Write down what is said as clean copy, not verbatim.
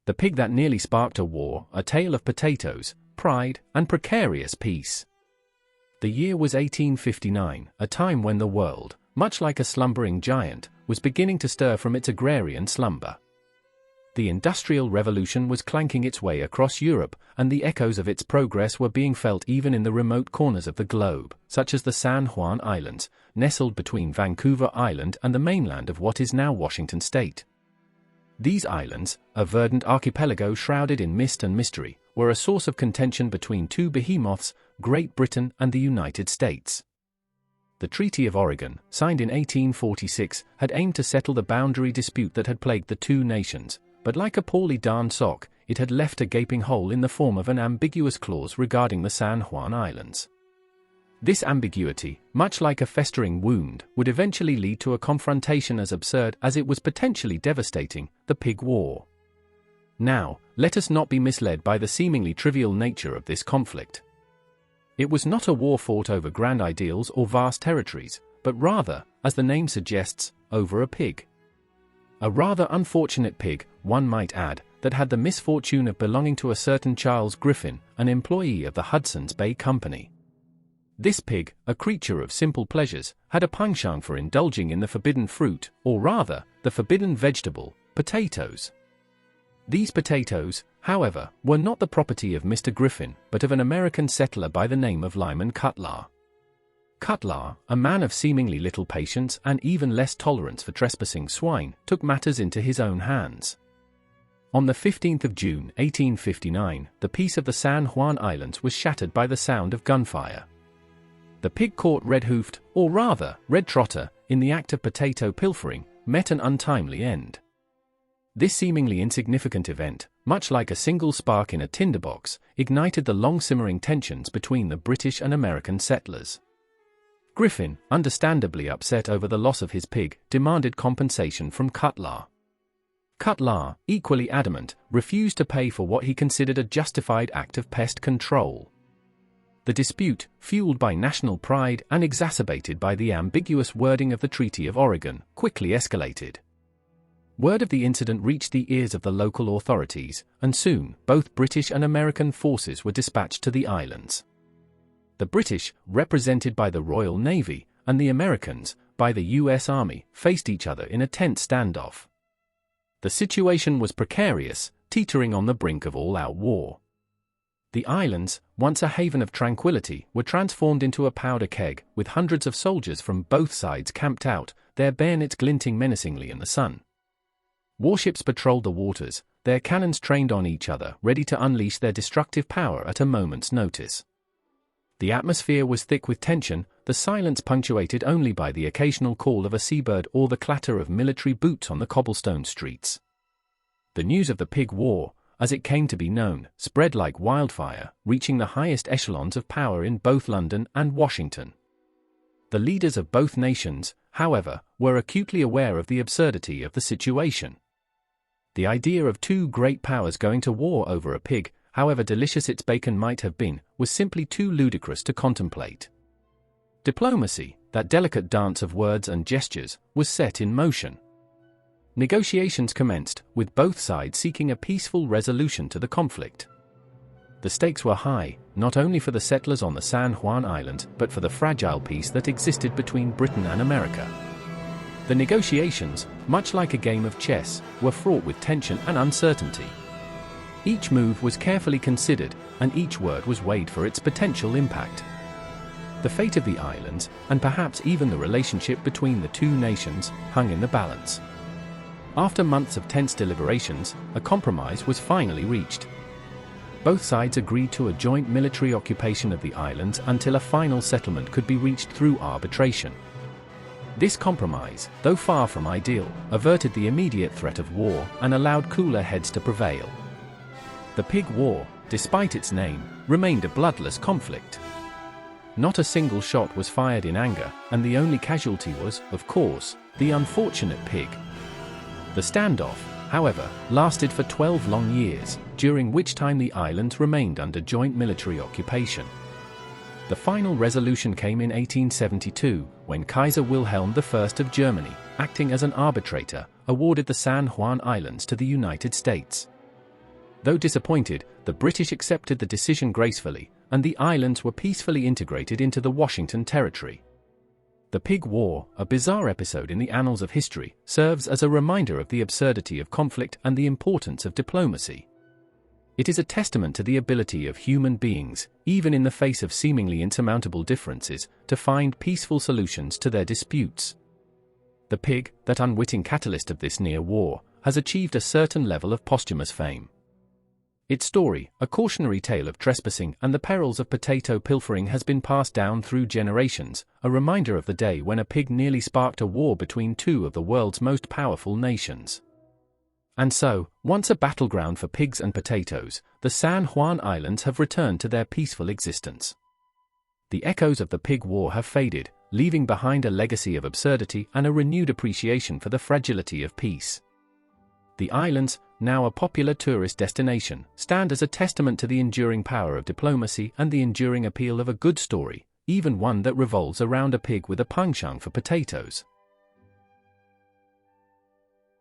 The pig that nearly sparked a war, a tale of potatoes, pride, and precarious peace. The year was 1859, a time when the world, much like a slumbering giant, was beginning to stir from its agrarian slumber. The Industrial Revolution was clanking its way across Europe, and the echoes of its progress were being felt even in the remote corners of the globe, such as the San Juan Islands, nestled between Vancouver Island and the mainland of what is now Washington State. These islands, a verdant archipelago shrouded in mist and mystery, were a source of contention between two behemoths, Great Britain and the United States. The Treaty of Oregon, signed in 1846, had aimed to settle the boundary dispute that had plagued the two nations, but like a poorly darned sock, it had left a gaping hole in the form of an ambiguous clause regarding the San Juan Islands. This ambiguity, much like a festering wound, would eventually lead to a confrontation as absurd as it was potentially devastating, the Pig War. Now, let us not be misled by the seemingly trivial nature of this conflict. It was not a war fought over grand ideals or vast territories, but rather, as the name suggests, over a pig. A rather unfortunate pig, one might add, that had the misfortune of belonging to a certain Charles Griffin, an employee of the Hudson's Bay Company. This pig, a creature of simple pleasures, had a penchant for indulging in the forbidden fruit, or rather, the forbidden vegetable, potatoes. These potatoes, however, were not the property of Mr. Griffin, but of an American settler by the name of Lyman Cutlar. Cutlar, a man of seemingly little patience and even less tolerance for trespassing swine, took matters into his own hands. On the 15th of June, 1859, the peace of the San Juan Islands was shattered by the sound of gunfire. The pig caught red-hoofed, or rather, red trotter, in the act of potato pilfering, met an untimely end. This seemingly insignificant event, much like a single spark in a tinderbox, ignited the long-simmering tensions between the British and American settlers. Griffin, understandably upset over the loss of his pig, demanded compensation from Cutlar. Cutlar, equally adamant, refused to pay for what he considered a justified act of pest control. The dispute, fueled by national pride and exacerbated by the ambiguous wording of the Treaty of Oregon, quickly escalated. Word of the incident reached the ears of the local authorities, and soon, both British and American forces were dispatched to the islands. The British, represented by the Royal Navy, and the Americans, by the U.S. Army, faced each other in a tense standoff. The situation was precarious, teetering on the brink of all-out war. The islands, once a haven of tranquility, were transformed into a powder keg, with hundreds of soldiers from both sides camped out, their bayonets glinting menacingly in the sun. Warships patrolled the waters, their cannons trained on each other, ready to unleash their destructive power at a moment's notice. The atmosphere was thick with tension, the silence punctuated only by the occasional call of a seabird or the clatter of military boots on the cobblestone streets. The news of the Pig War, as it came to be known, spread like wildfire, reaching the highest echelons of power in both London and Washington. The leaders of both nations, however, were acutely aware of the absurdity of the situation. The idea of two great powers going to war over a pig, however delicious its bacon might have been, was simply too ludicrous to contemplate. Diplomacy, that delicate dance of words and gestures, was set in motion. Negotiations commenced, with both sides seeking a peaceful resolution to the conflict. The stakes were high, not only for the settlers on the San Juan Islands, but for the fragile peace that existed between Britain and America. The negotiations, much like a game of chess, were fraught with tension and uncertainty. Each move was carefully considered, and each word was weighed for its potential impact. The fate of the islands, and perhaps even the relationship between the two nations, hung in the balance. After months of tense deliberations, a compromise was finally reached. Both sides agreed to a joint military occupation of the islands until a final settlement could be reached through arbitration. This compromise, though far from ideal, averted the immediate threat of war and allowed cooler heads to prevail. The Pig War, despite its name, remained a bloodless conflict. Not a single shot was fired in anger, and the only casualty was, of course, the unfortunate pig. The standoff, however, lasted for 12 long years, during which time the islands remained under joint military occupation. The final resolution came in 1872, when Kaiser Wilhelm I of Germany, acting as an arbitrator, awarded the San Juan Islands to the United States. Though disappointed, the British accepted the decision gracefully, and the islands were peacefully integrated into the Washington Territory. The Pig War, a bizarre episode in the annals of history, serves as a reminder of the absurdity of conflict and the importance of diplomacy. It is a testament to the ability of human beings, even in the face of seemingly insurmountable differences, to find peaceful solutions to their disputes. The pig, that unwitting catalyst of this near war, has achieved a certain level of posthumous fame. Its story, a cautionary tale of trespassing and the perils of potato pilfering, has been passed down through generations, a reminder of the day when a pig nearly sparked a war between two of the world's most powerful nations. And so, once a battleground for pigs and potatoes, the San Juan Islands have returned to their peaceful existence. The echoes of the Pig War have faded, leaving behind a legacy of absurdity and a renewed appreciation for the fragility of peace. The islands, now a popular tourist destination, stand as a testament to the enduring power of diplomacy and the enduring appeal of a good story, even one that revolves around a pig with a penchant for potatoes.